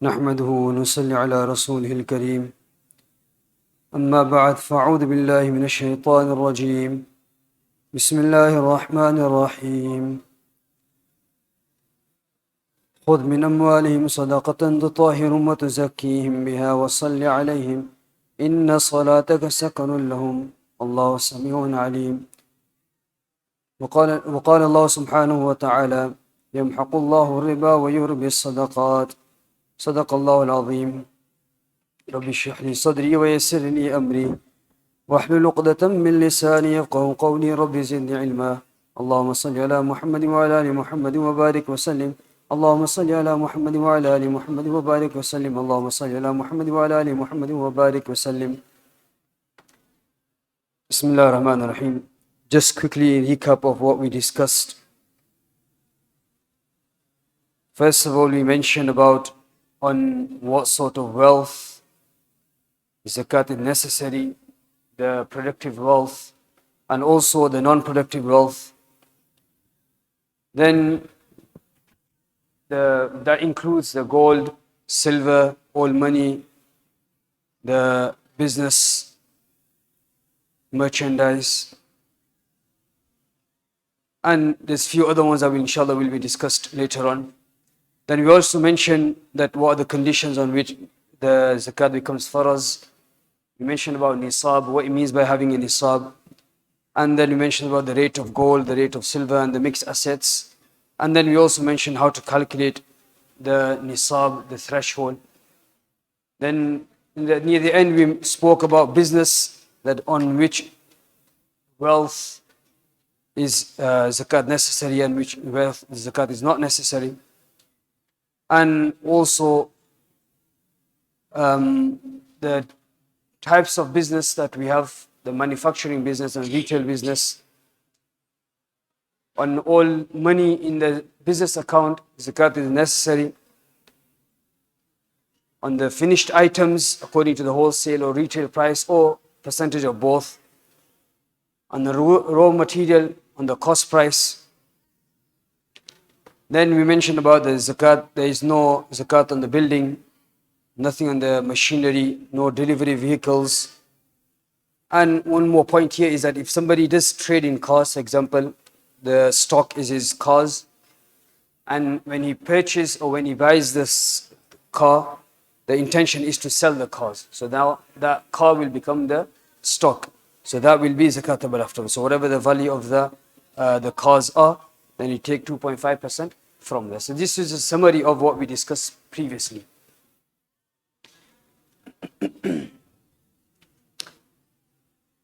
نحمده ونصلي على رسوله الكريم أما بعد فأعوذ بالله من الشيطان الرجيم بسم الله الرحمن الرحيم خذ من أموالهم صدقة تطهرهم وتزكيهم بها وصل عليهم إن صلاتك سكن لهم الله سميع عليم وقال الله سبحانه وتعالى يمحق الله الربا ويربي الصدقات صدق الله العظيم رب اشرح لي صدري ويسر لي أمري واحلل عقدة من لساني يفقهوا قولي رب زدني علما اللهم صل على محمد وعلى آل محمد وبارك وسلم اللهم صل على محمد وعلى آل محمد وبارك وسلم اللهم صل على محمد وعلى آل محمد وبارك وسلم Bismillah ar-Rahman ar-Rahim. Just quickly a recap of what we discussed. First of all, we mentioned about on what sort of wealth zakat is necessary, the productive wealth and also the non-productive wealth. Then that includes the gold, silver, oil money, the business, merchandise, and there's few other ones that inshallah will be discussed later on. Then we also mentioned that what are the conditions on which the zakat becomes faraz. We mentioned about nisab, what it means by having a nisab. And then we mentioned about the rate of gold, the rate of silver and the mixed assets. And then we also mentioned how to calculate the nisab, the threshold. Then near the end we spoke about business, that on which wealth is zakat necessary and which wealth zakat is not necessary. And also the types of business that we have, the manufacturing business and retail business. On all money in the business account, zakat is necessary. On the finished items, according to the wholesale or retail price or percentage of both. On the raw material, on the cost price. Then we mentioned about the zakat. There is no zakat on the building, nothing on the machinery, no delivery vehicles. And one more point here is that if somebody does trade in cars, for example, the stock is his cars, and when he purchases or when he buys this car, the intention is to sell the cars. So now that car will become the stock. So that will be zakatable afterwards. So whatever the value of the cars are, then you take 2.5% from there. So this is a summary of what we discussed previously.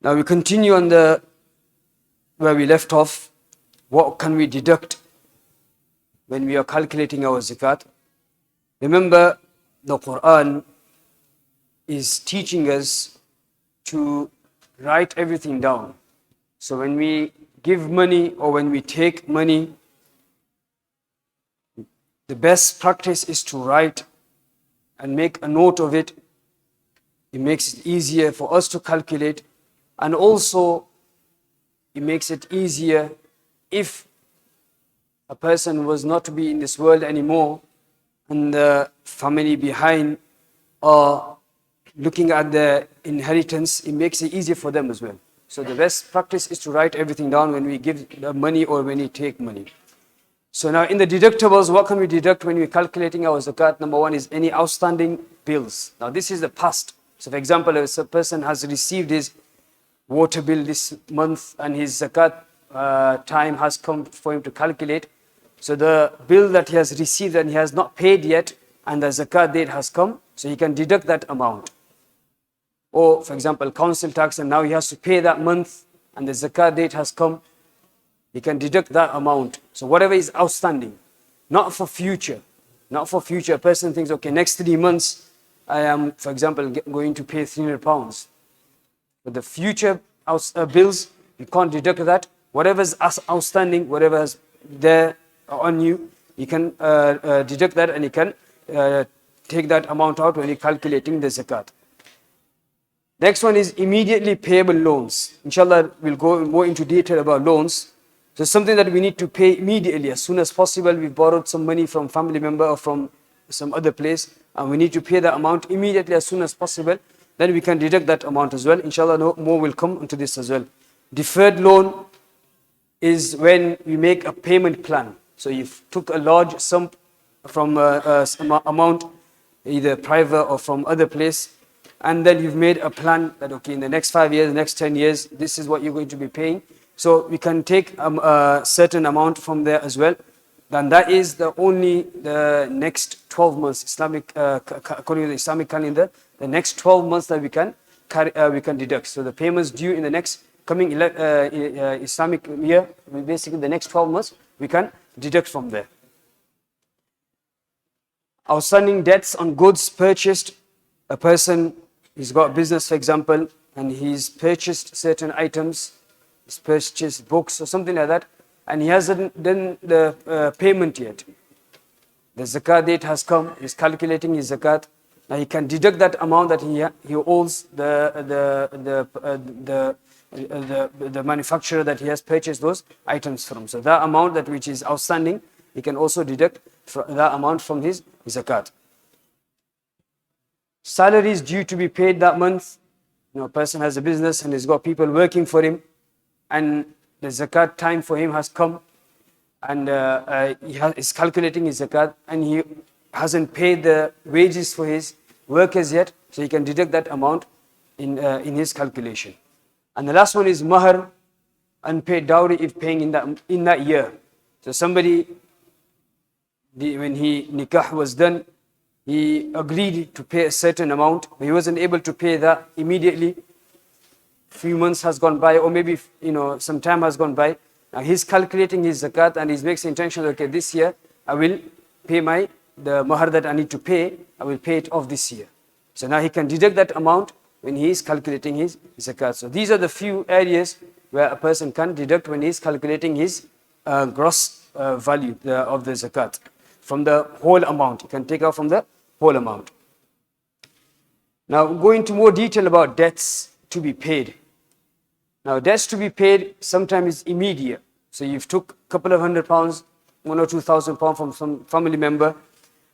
Now we continue on where we left off. What can we deduct when we are calculating our zakat? Remember, the Quran is teaching us to write everything down. So when we give money or when we take money, the best practice is to write and make a note of it. It makes it easier for us to calculate, and also it makes it easier if a person was not to be in this world anymore and the family behind are looking at their inheritance. It makes it easier for them as well. So the best practice is to write everything down when we give the money or when we take money. So now in the deductibles, what can we deduct when we're calculating our zakat? Number one is any outstanding bills. Now this is the past. So for example, if a person has received his water bill this month and his zakat time has come for him to calculate. So the bill that he has received and he has not paid yet and the zakat date has come, so he can deduct that amount. Or for example, council tax, and now he has to pay that month and the zakat date has come, he can deduct that amount. So whatever is outstanding, not for future. Not for future. A person thinks, okay, next 3 months, I am, for example, going to pay £300. But the future bills, you can't deduct that. Whatever is outstanding, whatever is there on you, you can deduct that and you can take that amount out when you're calculating the zakat. Next one is immediately payable loans. Inshallah, we'll go more into detail about loans. So something that we need to pay immediately, as soon as possible. We've borrowed some money from family member or from some other place, and we need to pay the amount immediately as soon as possible, then we can deduct that amount as well. Inshallah, more will come into this as well. Deferred loan is when we make a payment plan. So you took a large sum from some amount, either private or from other place, and then you've made a plan that, okay, in the next 5 years, next 10 years, this is what you're going to be paying. So we can take a certain amount from there as well. Then that is the next 12 months, according to the Islamic calendar, the next 12 months that we can deduct. So the payments due in the next coming Islamic year, basically the next 12 months, we can deduct from there. Outstanding debts on goods purchased. A person, he's got a business, for example, and he's purchased certain items, he's purchased books or something like that, and he hasn't done the payment yet. The zakat date has come, he's calculating his zakat. Now he can deduct that amount that he owes the manufacturer that he has purchased those items from. So that amount that which is outstanding, he can also deduct that amount from his zakat. Salaries due to be paid that month. A person has a business and he's got people working for him, and the zakat time for him has come, and he is calculating his zakat, and he hasn't paid the wages for his workers yet, so he can deduct that amount in his calculation. And the last one is mahar, unpaid dowry if paying in that year. So somebody, when nikah was done, he agreed to pay a certain amount, but he wasn't able to pay that immediately. Few months has gone by, or maybe some time has gone by. Now he's calculating his zakat and he makes the intention, okay, this year I will pay the mahar that I need to pay, I will pay it off this year. So now he can deduct that amount when he is calculating his zakat. So these are the few areas where a person can deduct when he is calculating his gross value of the zakat. From the whole amount, he can take out from the whole amount. Now go into more detail about debts to be paid. Now debts to be paid sometimes is immediate. So you've took a couple of £100, £1,000 or £2,000 from some family member,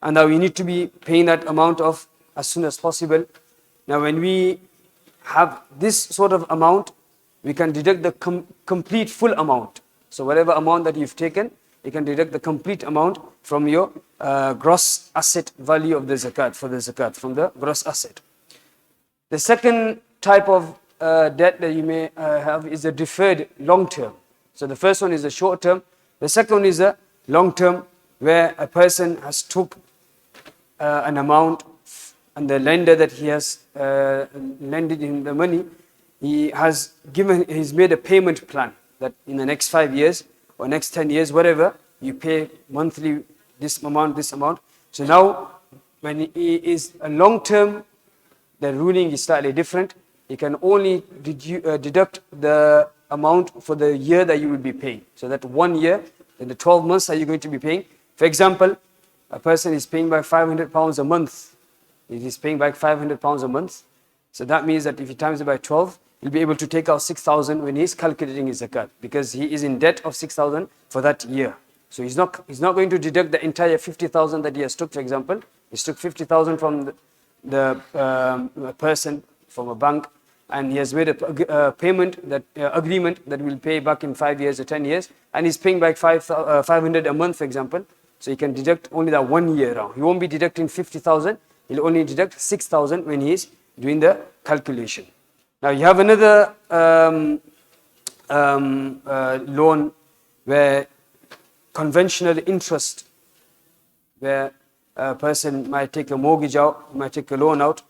and now you need to be paying that amount off as soon as possible. Now when we have this sort of amount, we can deduct the complete full amount. So whatever amount that you've taken, you can deduct the complete amount from your gross asset value of the zakat, from the gross asset. The second type of debt that you may have is a deferred long term. So the first one is a short term. The second one is a long term, where a person has took an amount, and the lender that he has lended him the money, he's made a payment plan that in the next 5 years or next 10 years, whatever, you pay monthly this amount. So now when it is a long term, the ruling is slightly different. You can only deduct the amount for the year that you will be paying. So that 1 year, in the 12 months that you're going to be paying. For example, a person is paying back £500 a month. He is paying back £500 a month. So that means that if he times it by 12, he'll be able to take out 6,000 when he's calculating his zakat, because he is in debt of 6,000 for that year. So he's not going to deduct the entire 50,000 that he has took. For example, he took 50,000 from the person from a bank, and he has made a payment agreement that will pay back in 5 years or 10 years, and he's paying back 500 a month, for example. So he can deduct only that 1 year round. He won't be deducting 50,000. He'll only deduct 6,000 when he is doing the calculation. Now you have another loan where conventional interest, where a person might take a mortgage out, might take a loan out.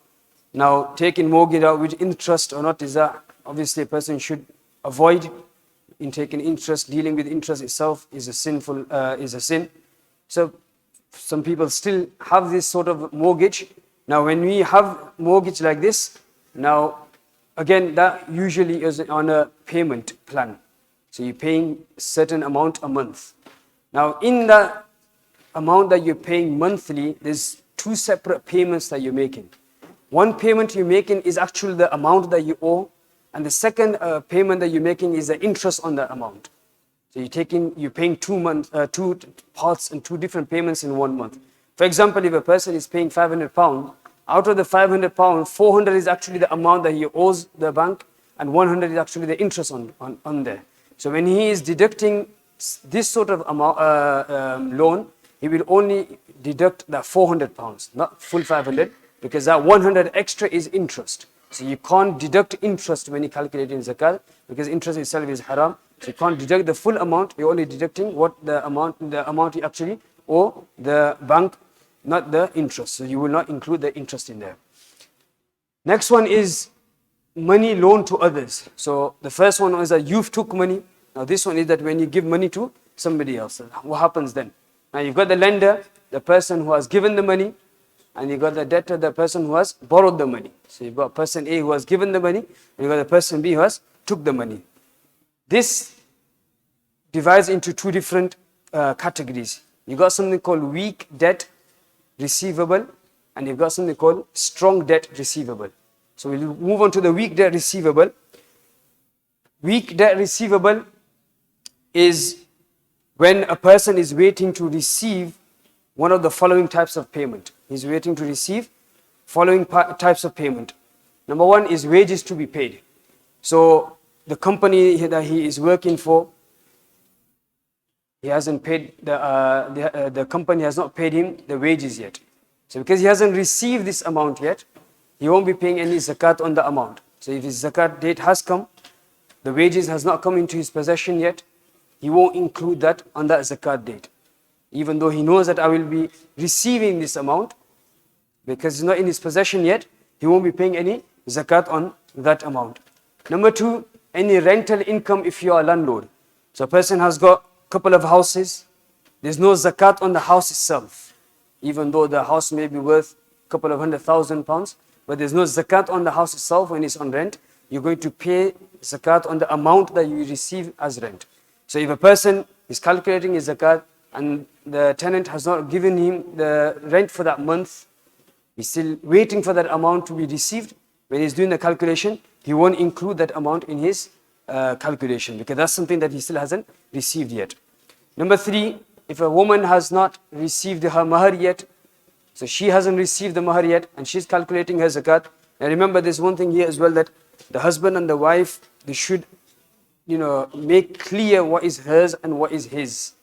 Now taking mortgage out with interest or not is obviously a person should avoid. In taking interest, dealing with interest itself is a sin. So some people still have this sort of mortgage. Now when we have mortgage like this, now again that usually is on a payment plan. So you're paying a certain amount a month. Now in the amount that you're paying monthly, there's two separate payments that you're making. One payment you're making is actually the amount that you owe, and the second payment that you're making is the interest on that amount. So you're paying 2 parts and 2 different payments in 1 month. For example, if a person is paying £500, out of the £500, 400 is actually the amount that he owes the bank, and 100 is actually the interest on there. So when he is deducting this sort of amount, loan, he will only deduct that £400, not full 500, because that 100 extra is interest. So you can't deduct interest when you calculate in zakat, because interest itself is haram. So you can't deduct the full amount. You're only deducting what the amount you actually owe the bank, not the interest. So you will not include the interest in there. Next one is money loaned to others. So the first one is that you've took money. Now this one is that when you give money to somebody else, what happens then? Now you've got the lender, the person who has given the money, and you've got the debtor, the person who has borrowed the money. So you've got person A who has given the money, and you've got the person B who has took the money. This divides into two different categories. You've got something called weak debt receivable, and you've got something called strong debt receivable. So we'll move on to the weak debt receivable. Weak debt receivable is when a person is waiting to receive one of the following types of payment. He's waiting to receive following types of payment. Number one is wages to be paid. So the company that he is working for, he hasn't paid, the company has not paid him the wages yet. So because he hasn't received this amount yet, he won't be paying any zakat on the amount. So if his zakat date has come, the wages has not come into his possession yet, he won't include that on that zakat date. Even though he knows that I will be receiving this amount, because it's not in his possession yet, he won't be paying any zakat on that amount. Number two, any rental income if you are a landlord. So a person has got a couple of houses, there's no zakat on the house itself, even though the house may be worth a couple of £100,000, but there's no zakat on the house itself when it's on rent. You're going to pay zakat on the amount that you receive as rent. So if a person is calculating his zakat and the tenant has not given him the rent for that month, he's still waiting for that amount to be received. When he's doing the calculation, he won't include that amount in his calculation, because that's something that he still hasn't received yet. Number three, if a woman has not received her mahar yet, so she hasn't received the mahar yet and she's calculating her zakat. Now remember, there's one thing here as well, that the husband and the wife, they should make clear what is hers and what is his.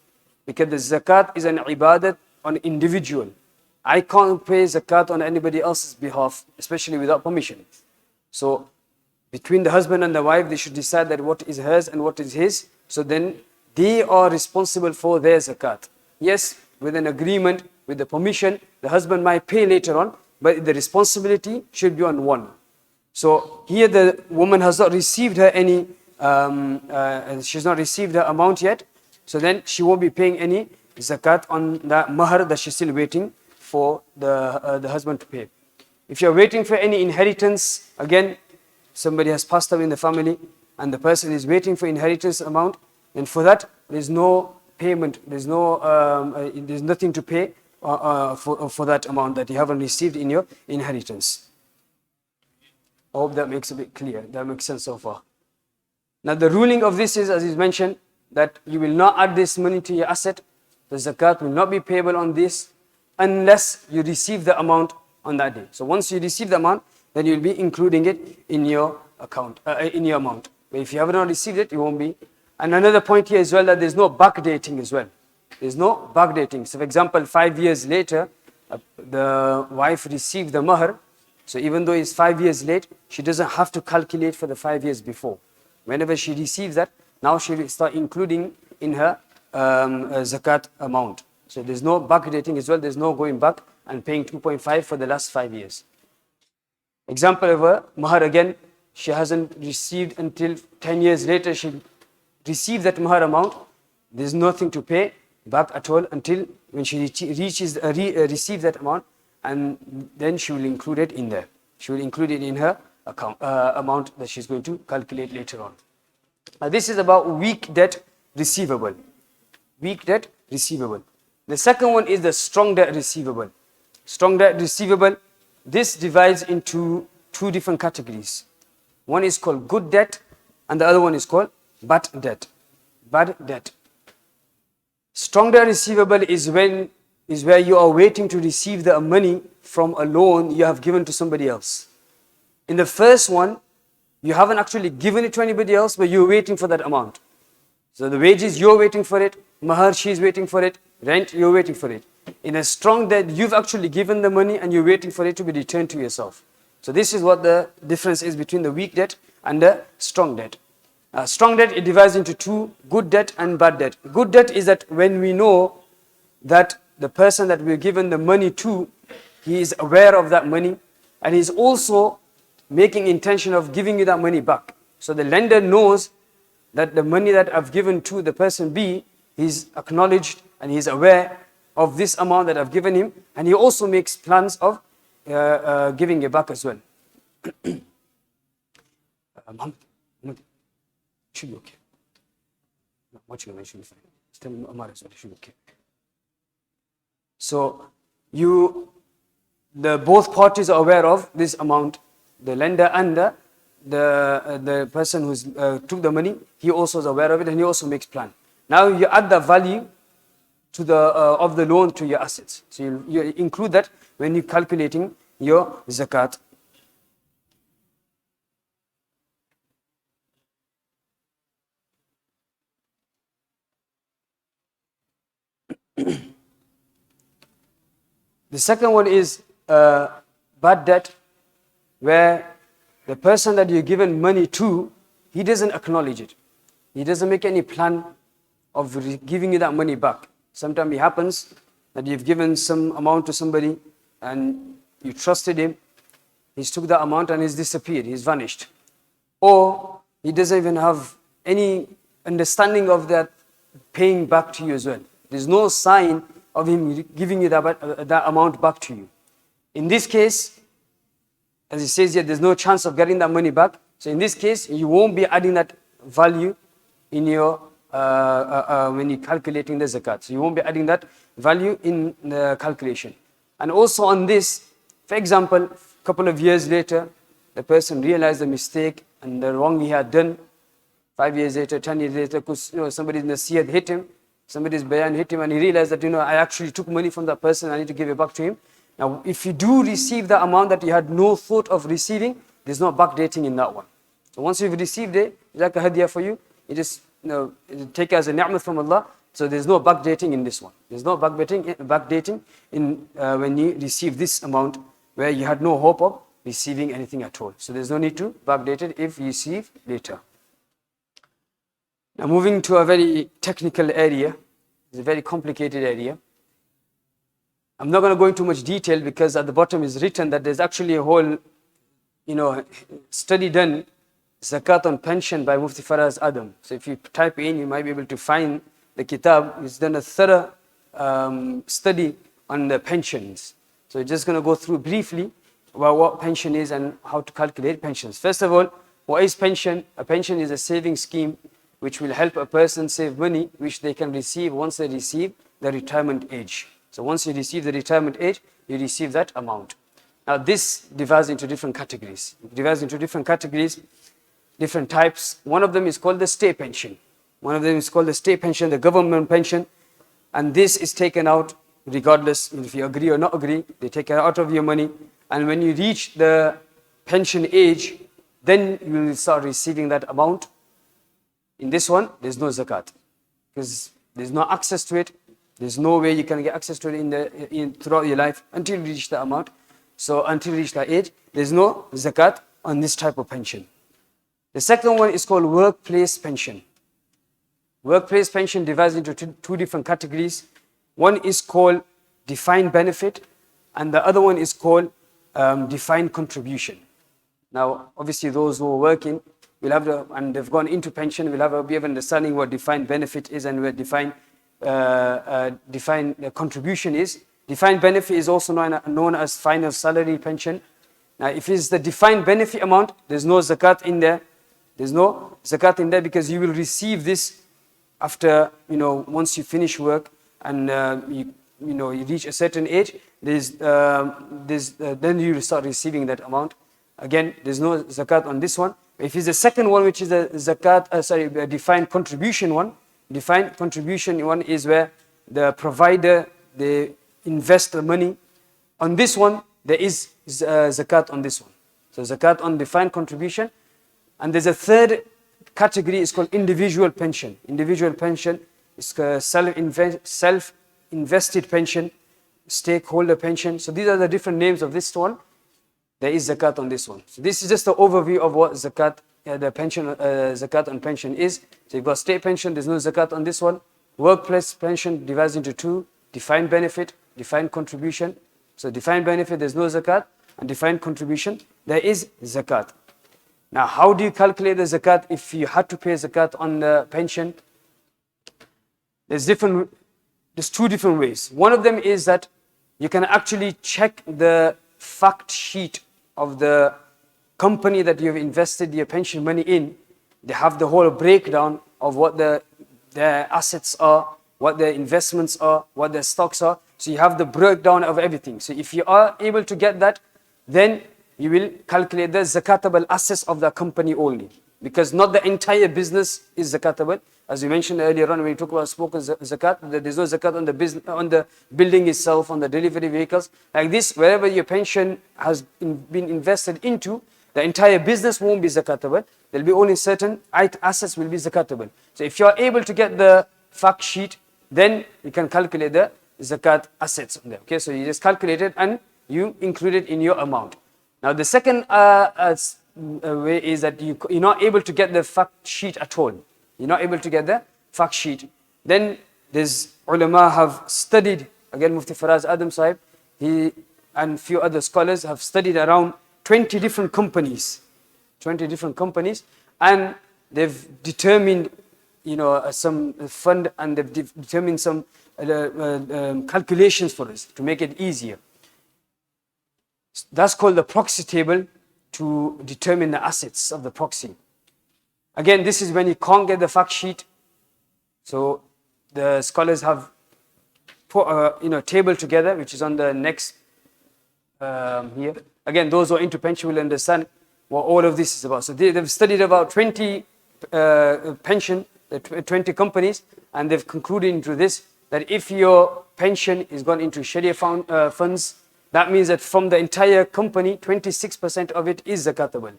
Because the zakat is an ibadat on individual. I can't pay zakat on anybody else's behalf, especially without permission. So between the husband and the wife, they should decide that what is hers and what is his. So then they are responsible for their zakat. Yes, with an agreement, with the permission, the husband might pay later on, but the responsibility should be on one. So here the woman has not received her any, she's not received her amount yet. So then she won't be paying any zakat on that mahar that she's still waiting for the husband to pay. If you're waiting for any inheritance, again, somebody has passed away in the family and the person is waiting for inheritance amount, then for that there's no payment, there's nothing to pay for that amount that you haven't received in your inheritance. I hope that makes a bit clear. That makes sense so far. Now the ruling of this is, as is mentioned, that you will not add this money to your asset. The zakat will not be payable on this unless you receive the amount on that day. So once you receive the amount, then you'll be including it in your account, in your amount. But if you have not received it, you won't be. And another point here as well, that there's no backdating as well. There's no backdating. So for example, 5 years later, the wife received the mahar. So even though it's 5 years late, she doesn't have to calculate for the 5 years before. Whenever she receives that, now she will start including in her zakat amount. So there's no backdating as well. There's no going back and paying 2.5 for the last 5 years. Example of a mahar again, she hasn't received until 10 years later, she received that mahar amount. There's nothing to pay back at all until when she receives that amount, and then she will include it in there. She will include it in her account, amount that she's going to calculate later on. Now this is about weak debt receivable. Weak debt receivable. The second one is the strong debt receivable. Strong debt receivable, this divides into two different categories. One is called good debt and the other one is called bad debt. Bad debt. Strong debt receivable is when is where you are waiting to receive the money from a loan you have given to somebody else. In the first one, you haven't actually given it to anybody else, but you're waiting for that amount. So the wages, you're waiting for it. Mahar, she's waiting for it. Rent, you're waiting for it. In a strong debt, you've actually given the money and you're waiting for it to be returned to yourself. So this is what the difference is between the weak debt and the strong debt. Strong debt, it divides into two, good debt and bad debt. Good debt is that when we know that the person that we're given the money to, he is aware of that money and he's also making intention of giving you that money back. So the lender knows that the money that I've given to the person B, he's acknowledged and he's aware of this amount that I've given him, and he also makes plans of giving it back as well. Muhammad, should be okay. What you should be fine. Tell Amar as well, should be okay. So both parties are aware of this amount. The lender and the person who took the money, he also is aware of it and he also makes plan. Now you add the value to of the loan to your assets. So you include that when you're calculating your zakat. The second one is bad debt, where the person that you're given money to, he doesn't acknowledge it. He doesn't make any plan of giving you that money back. Sometimes it happens that you've given some amount to somebody and you trusted him. He's took that amount and he's disappeared, he's vanished. Or he doesn't even have any understanding of that paying back to you as well. There's no sign of him giving you that amount back to you. In this case, as it says here, there's no chance of getting that money back. So in this case, you won't be adding that value in your when you're calculating the zakat. So you won't be adding that value in the calculation. And also on this, for example, a couple of years later, the person realized the mistake and the wrong he had done. 5 years later, 10 years later, because somebody's nasiyat hit him, somebody's bayan hit him, and he realized that I actually took money from that person, I need to give it back to him. Now, if you do receive the amount that you had no thought of receiving, there's no backdating in that one. So once you've received it, it's like a hadiyah for you. You just take it as a ni'mah from Allah. So there's no backdating in this one. There's no backdating in when you receive this amount where you had no hope of receiving anything at all. So there's no need to backdate it if you receive later. Now moving to a very technical area. It's a very complicated area. I'm not going to go into much detail because at the bottom is written that there's actually a whole study done, Zakat on Pension by Mufti Faraz Adam. So if you type in, you might be able to find the kitab. He's done a thorough study on the pensions. So we're just going to go through briefly about what pension is and how to calculate pensions. First of all, what is pension? A pension is a saving scheme which will help a person save money which they can receive once they receive the retirement age. So once you receive the retirement age, you receive that amount. Now this divides into different categories. It divides into different categories, different types. One of them is called the state pension. One of them is called the state pension, the government pension. And this is taken out regardless if you agree or not agree. They take it out of your money. And when you reach the pension age, then you will start receiving that amount. In this one, there's no zakat because there's no access to it. There's no way you can get access to it throughout your life until you reach the amount. So until you reach that age, there's no zakat on this type of pension. The second one is called workplace pension. Workplace pension divides into two different categories. One is called defined benefit and the other one is called defined contribution. Now, obviously those who are working will have and they've gone into pension, will have a bit of understanding what defined benefit is and what defined contribution is. Defined benefit is also known as final salary pension. Now, if it's the defined benefit amount, there's no zakat in there. There's no zakat in there because you will receive this after, once you finish work and you reach a certain age. Then you will start receiving that amount. Again, there's no zakat on this one. If it's the second one, which is the zakat, defined contribution one. Defined contribution one is where the provider, they invest the money. On this one, there is zakat on this one. So zakat on defined contribution. And there's a third category, it's called individual pension. Individual pension is self-invested pension, stakeholder pension. So these are the different names of this one. There is zakat on this one. So this is just the overview of what zakat, the pension, zakat on pension is. So you've got state pension, there's no zakat on this one. Workplace pension divides into two: defined benefit, defined contribution. So defined benefit, there's no zakat, and defined contribution, there is zakat. Now, how do you calculate the zakat if you had to pay zakat on the pension? There's two different ways. One of them is that you can actually check the fact sheet of the company that you've invested your pension money in. They have the whole breakdown of what their assets are, what their investments are, what their stocks are. So you have the breakdown of everything. So if you are able to get that, then you will calculate the zakatable assets of the company only. Because not the entire business is zakatable. As we mentioned earlier on when we talked about spoken zakat, there is no zakat on the business, on the building itself, on the delivery vehicles. Like this, wherever your pension has been invested into, the entire business won't be zakatable. There will be only certain assets will be zakatable. So if you are able to get the fact sheet, then you can calculate the zakat assets on there. Okay, so you just calculate it and you include it in your amount. Now the second way is that you're not able to get the fact sheet at all. You're not able to get the fact sheet. Then there's ulama have studied, again Mufti Faraz Adam Sahib, he and few other scholars have studied around 20 different companies. 20 different companies, and they've determined, some fund, and they've determined some calculations for us to make it easier. That's called the proxy table to determine the assets of the proxy. Again, this is when you can't get the fact sheet. So the scholars have put a table together, which is on the next here. Again, those who are into pension will understand what all of this is about. So they've studied about 20 20 companies, and they've concluded into this, that if your pension is gone into Sharia funds, that means that from the entire company, 26% of it is zakatable.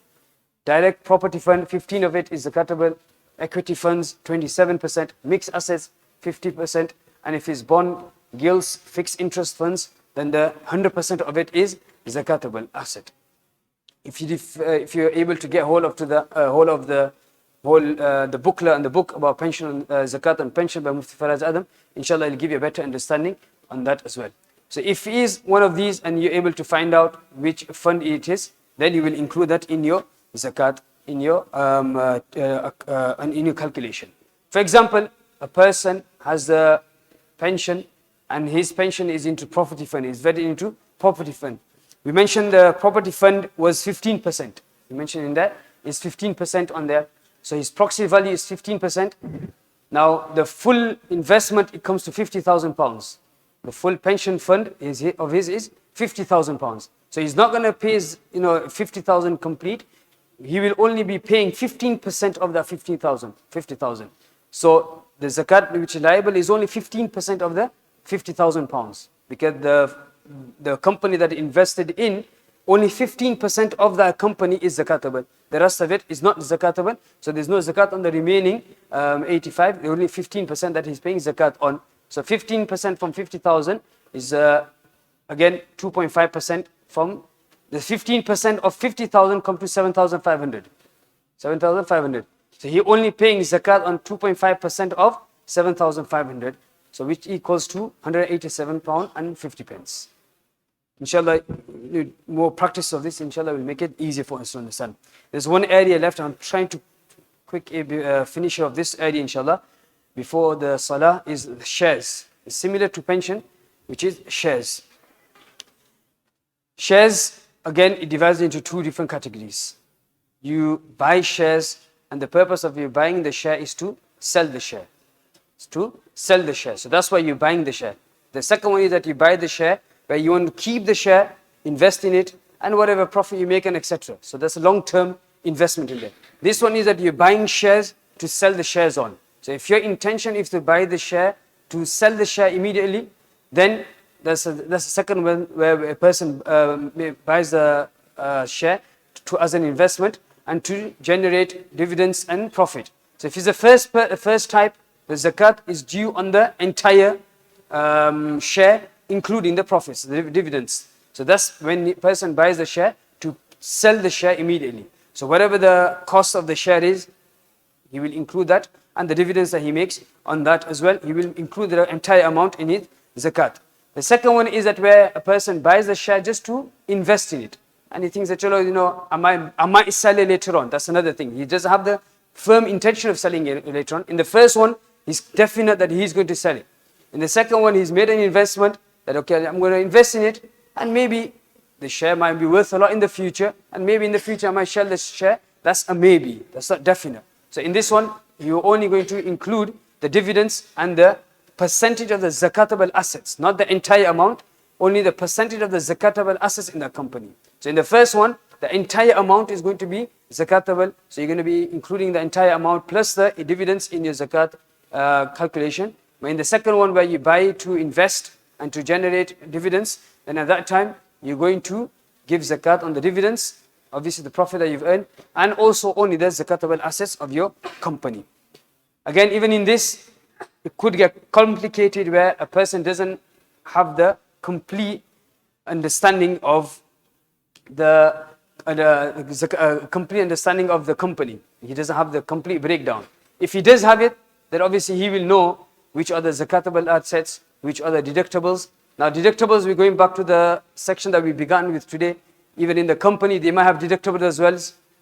Direct property fund, 15% of it is zakatable. Equity funds, 27%. Mixed assets, 50%. And if it's bond, gilts, fixed interest funds, then the 100% of it is zakatable asset. If you're able to get hold of the booklet and the book about pension, zakat and pension by Mufti Faraz Adam, inshallah it'll give you a better understanding on that as well. So if it is one of these and you're able to find out which fund it is, then you will include that in your zakat, in your calculation. For example, a person has a pension and his pension is into property fund, is very into property fund. We mentioned the property fund was 15%. We mentioned in that is 15% on there. So his proxy value is 15%. Now the full investment, it comes to £50,000. The full pension fund of his is £50,000. So he's not going to pay 50,000 complete. He will only be paying 15% of that 50,000. So the zakat which is liable is only 15% of the £50,000, because the company that invested in, only 15% of that company is zakatable. The rest of it is not zakatable. So there's no zakat on the remaining 85. Only 15% that he's paying zakat on. So 15% from 50,000 is again 2.5% from the 15% of 50,000 come to 7,500. 7,500. So he only paying zakat on 2.5% of 7,500. So which equals to £187 and 50 pence. Inshallah, more practice of this, inshallah, will make it easier for us to understand. There's one area left. I'm trying to quick finish of this area, inshallah, before the salah, is shares. It's similar to pension, which is shares. Shares, again, it divides into two different categories. You buy shares, and the purpose of you buying the share is to sell the share. It's to sell the share. So that's why you're buying the share. The second one is that you buy the share, where you want to keep the share, invest in it, and whatever profit you make, and etc. So that's a long-term investment in there. This one is that you're buying shares to sell the shares on. So if your intention is to buy the share, to sell the share immediately, then that's the second one where a person buys the share as an investment and to generate dividends and profit. So if it's the first type, the zakat is due on the entire share, including the profits, the dividends. So that's when the person buys the share to sell the share immediately. So whatever the cost of the share is, he will include that, and the dividends that he makes on that as well, he will include the entire amount in his zakat. The second one is that where a person buys the share just to invest in it. And he thinks that, I might sell it later on. That's another thing. He doesn't have the firm intention of selling it later on. In the first one, he's definite that he's going to sell it. In the second one, he's made an investment that, okay, I'm going to invest in it, and maybe the share might be worth a lot in the future, and maybe in the future I might sell this share. That's a maybe. That's not definite. So in this one, you're only going to include the dividends and the percentage of the zakatable assets, not the entire amount, only the percentage of the zakatable assets in the company. So in the first one, the entire amount is going to be zakatable. So you're going to be including the entire amount plus the dividends in your zakat calculation. But in the second one, where you buy to invest and to generate dividends, then at that time, you're going to give zakat on the dividends, obviously the profit that you've earned, and also only the zakatable assets of your company. Again, even in this, it could get complicated where a person doesn't have the complete understanding of the complete understanding of the company. He doesn't have the complete breakdown. If he does have it, then obviously he will know which are the zakatable assets, which are the deductibles. Now deductibles, we're going back to the section that we began with today. Even in the company, they might have deductibles as well.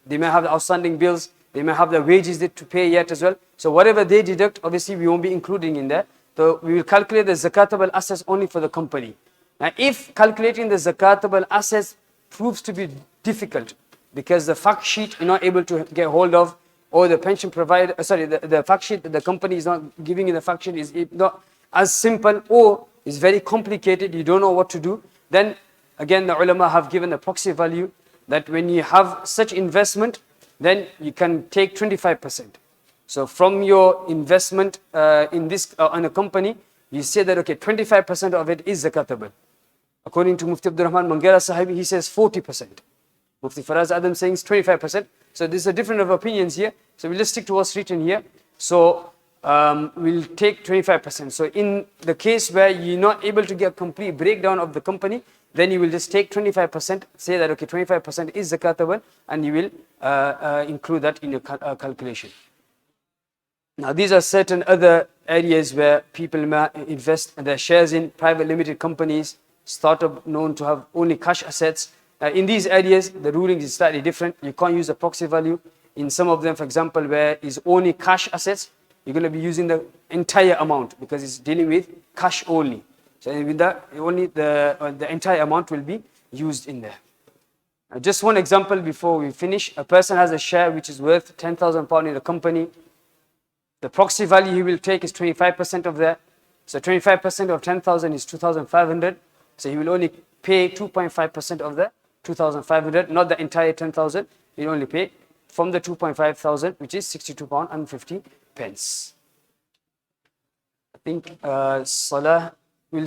They may have the outstanding bills. They may have the wages to pay yet as well. So whatever they deduct, obviously we won't be including in there. So we will calculate the zakatable assets only for the company. Now if calculating the zakatable assets proves to be difficult because the fact sheet you're not able to get hold of, or the pension provider, the fact sheet that the company is not giving you the fact sheet is not as simple, or is very complicated, you don't know what to do, then again the ulama have given a proxy value that when you have such investment, then you can take 25%. So from your investment in a company, you say that okay, 25% of it is zakatable. According to Mufti Abdurrahman Mangera Sahibi, he says 40%. Mufti Faraz Adam saying 25%. So there's a difference of opinions here. So we'll just stick to what's written here. So we'll take 25%. So in the case where you're not able to get a complete breakdown of the company, then you will just take 25%, say that okay, 25% is zakatable, and you will include that in your calculation. Now these are certain other areas where people may invest their shares in private limited companies, startup known to have only cash assets. In these areas, the ruling is slightly different. You can't use a proxy value. In some of them, for example, where it's only cash assets, you're going to be using the entire amount because it's dealing with cash only. So with that, only the entire amount will be used in there. Just one example before we finish. A person has a share which is worth £10,000 in a company. The proxy value he will take is 25% of that. So 25% of 10,000 is 2,500. So he will only pay 2.5% of the 2,500, not the entire 10,000. He will only pay from the 2,500, which is £62.50. I think Salah will.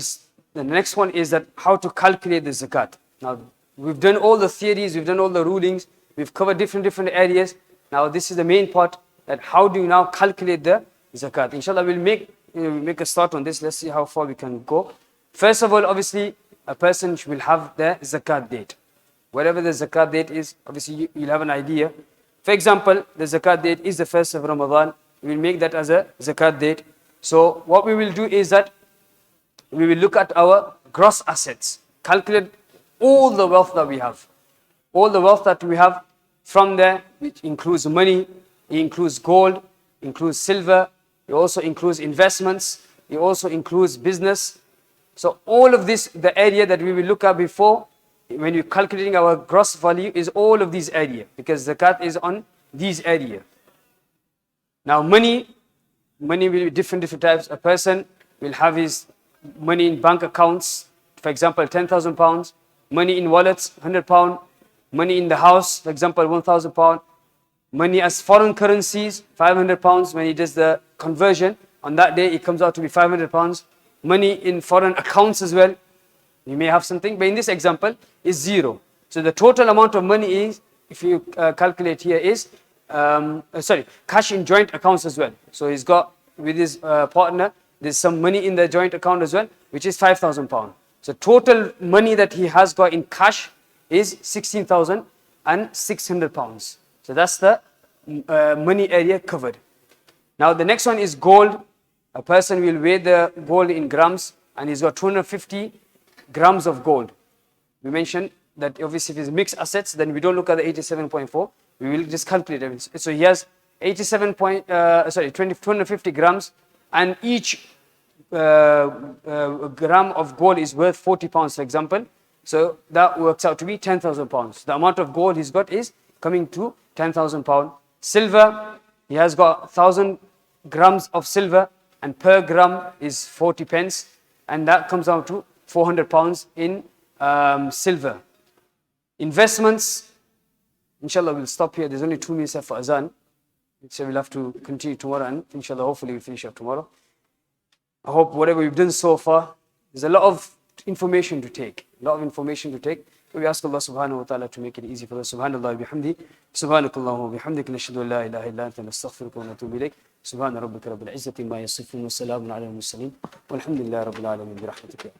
The next one is that how to calculate the zakat. Now we've done all the theories, we've done all the rulings, we've covered different areas. Now this is the main part, that how do you now calculate the zakat. Inshallah we'll make a start on this. Let's see how far we can go. First of all, obviously a person will have the zakat date. Whatever the zakat date is, obviously you'll have an idea. For example, the zakat date is the 1st of Ramadan. We will make that as a zakat date. So what we will do is that we will look at our gross assets, calculate all the wealth that we have. All the wealth that we have from there, which includes money, it includes gold, includes silver, it also includes investments, it also includes business. So all of this, the area that we will look at before, when you're calculating our gross value, is all of these areas, because zakat is on these areas. Now money will be different types. A person will have his money in bank accounts, for example, £10,000, money in wallets, £100, money in the house, for example, £1,000, money as foreign currencies, £500. When he does the conversion, on that day it comes out to be £500. Money in foreign accounts as well, You may have something, but in this example, is 0. So the total amount of money is, if you calculate here, is, cash in joint accounts as well. So he's got, with his partner, there's some money in the joint account as well, which is £5,000. So total money that he has got in cash is £16,600. So that's the money area covered. Now the next one is gold. A person will weigh the gold in grams, and he's got 250 grams of gold. We mentioned that obviously if it's mixed assets, then we don't look at the 87.4. We will just calculate everything. So he has 250 grams, and each gram of gold is worth 40 pounds, for example. So that works out to be 10,000 pounds. The amount of gold he's got is coming to 10,000 pounds. Silver, he has got 1,000 grams of silver, and per gram is 40 pence, and that comes out to 400 pounds in silver. Investments, inshallah we'll stop here. There's only 2 minutes left for azan, so we'll have to continue tomorrow, and inshallah hopefully we'll finish up tomorrow. I hope whatever we've done so far, there's a lot of information to take. We ask Allah subhanahu wa ta'ala to make it easy for us. Subhanallah bihamdi. Subhanakallahumma bihamdik. Nashhadu an la ilaha illa anta nastaghfiruka wa natubu ilayk. Subhana rabbika rabbil izzati ma yasifun wa salamun ala al-mursalin. Walhamdulillahi rabbil alamin bi rahmatika.